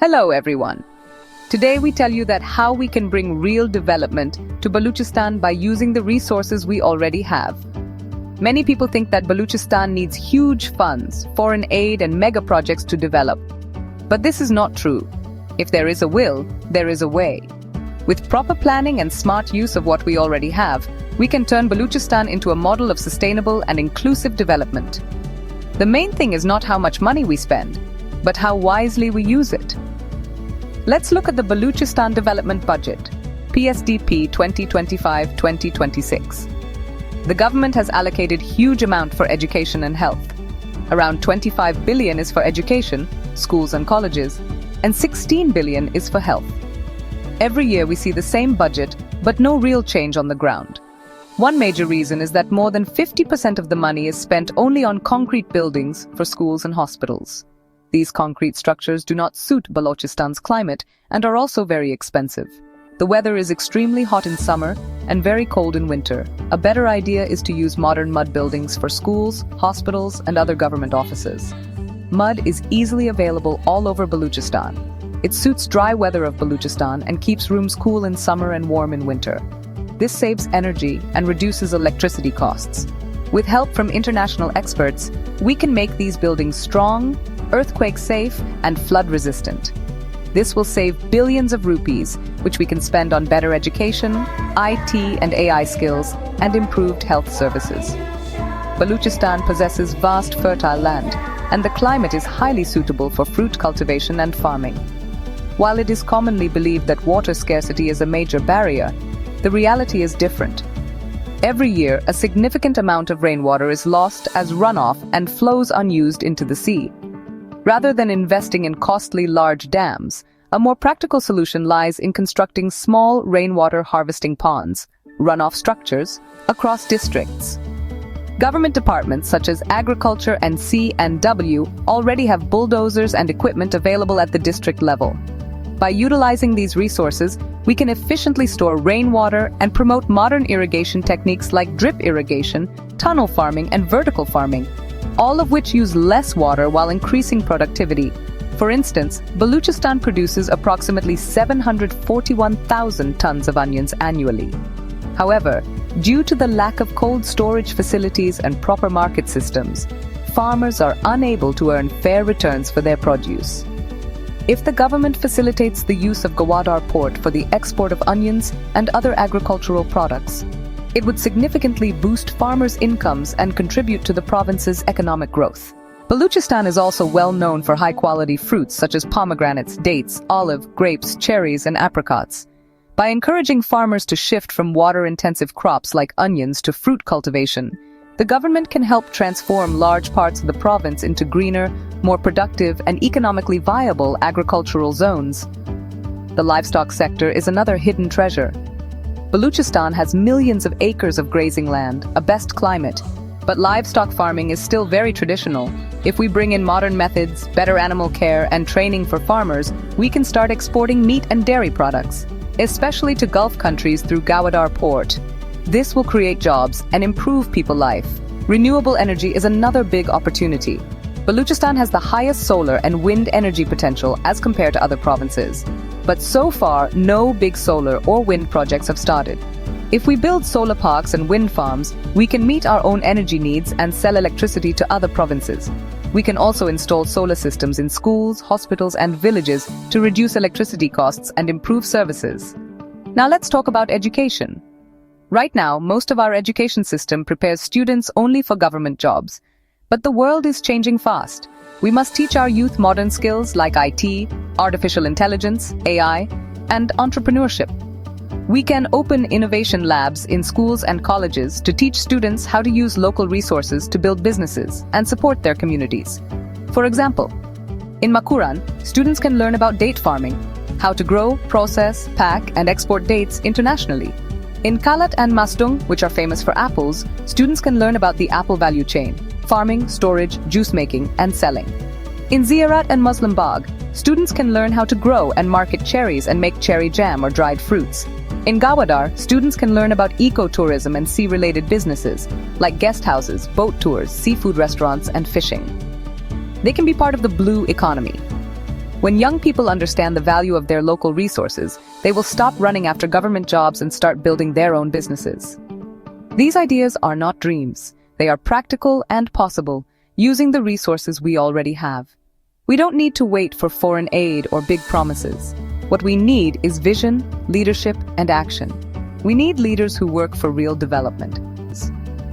Hello everyone. Today we tell you that how we can bring real development to Balochistan by using the resources we already have. Many people think that Balochistan needs huge funds, foreign aid and mega projects to develop. But this is not true. If there is a will, there is a way. With proper planning and smart use of what we already have, we can turn Balochistan into a model of sustainable and inclusive development. The main thing is not how much money we spend, but how wisely we use it. Let's look at the Balochistan Development Budget, PSDP 2025-2026. The government has allocated huge amount for education and health. Around 25 billion is for education, schools and colleges, and 16 billion is for health. Every year we see the same budget, but no real change on the ground. One major reason is that more than 50% of the money is spent only on concrete buildings for schools and hospitals. These concrete structures do not suit Balochistan's climate and are also very expensive. The weather is extremely hot in summer and very cold in winter. A better idea is to use modern mud buildings for schools, hospitals, and other government offices. Mud is easily available all over Balochistan. It suits dry weather of Balochistan and keeps rooms cool in summer and warm in winter. This saves energy and reduces electricity costs. With help from international experts, we can make these buildings strong, earthquake-safe, and flood-resistant. This will save billions of rupees, which we can spend on better education, IT and AI skills, and improved health services. Balochistan possesses vast fertile land, and the climate is highly suitable for fruit cultivation and farming. While it is commonly believed that water scarcity is a major barrier, the reality is different. Every year, a significant amount of rainwater is lost as runoff and flows unused into the sea. Rather than investing in costly large dams, a more practical solution lies in constructing small rainwater harvesting ponds, runoff structures, across districts. Government departments such as Agriculture and C&W already have bulldozers and equipment available at the district level. By utilizing these resources, we can efficiently store rainwater and promote modern irrigation techniques like drip irrigation, tunnel farming, and vertical farming, all of which use less water while increasing productivity. For instance, Balochistan produces approximately 741,000 tons of onions annually. However, due to the lack of cold storage facilities and proper market systems, farmers are unable to earn fair returns for their produce. If the government facilitates the use of Gawadar port for the export of onions and other agricultural products, it would significantly boost farmers' incomes and contribute to the province's economic growth. Balochistan is also well known for high-quality fruits such as pomegranates, dates, olive, grapes, cherries, and apricots. By encouraging farmers to shift from water-intensive crops like onions to fruit cultivation, the government can help transform large parts of the province into greener, more productive, and economically viable agricultural zones. The livestock sector is another hidden treasure. Balochistan has millions of acres of grazing land, a best climate, but livestock farming is still very traditional. If we bring in modern methods, better animal care, and training for farmers, we can start exporting meat and dairy products, especially to Gulf countries through Gawadar port. This will create jobs and improve people's life. Renewable energy is another big opportunity. Balochistan has the highest solar and wind energy potential as compared to other provinces. But so far, no big solar or wind projects have started. If we build solar parks and wind farms, we can meet our own energy needs and sell electricity to other provinces. We can also install solar systems in schools, hospitals, and villages to reduce electricity costs and improve services. Now let's talk about education. Right now, most of our education system prepares students only for government jobs. But the world is changing fast. We must teach our youth modern skills like IT, artificial intelligence, AI, and entrepreneurship. We can open innovation labs in schools and colleges to teach students how to use local resources to build businesses and support their communities. For example, in Makuran, students can learn about date farming, how to grow, process, pack, and export dates internationally. In Kalat and Mastung, which are famous for apples, students can learn about the apple value chain, farming, storage, juice making, and selling. In Ziyarat and Muslim Bagh, students can learn how to grow and market cherries and make cherry jam or dried fruits. In Gawadar, students can learn about ecotourism and sea-related businesses, like guest houses, boat tours, seafood restaurants, and fishing. They can be part of the blue economy. When young people understand the value of their local resources, they will stop running after government jobs and start building their own businesses. These ideas are not dreams. They are practical and possible, using the resources we already have. We don't need to wait for foreign aid or big promises. What we need is vision, leadership, and action. We need leaders who work for real development.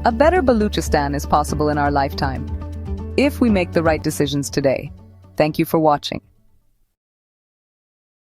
A better Balochistan is possible in our lifetime, if we make the right decisions today. Thank you for watching.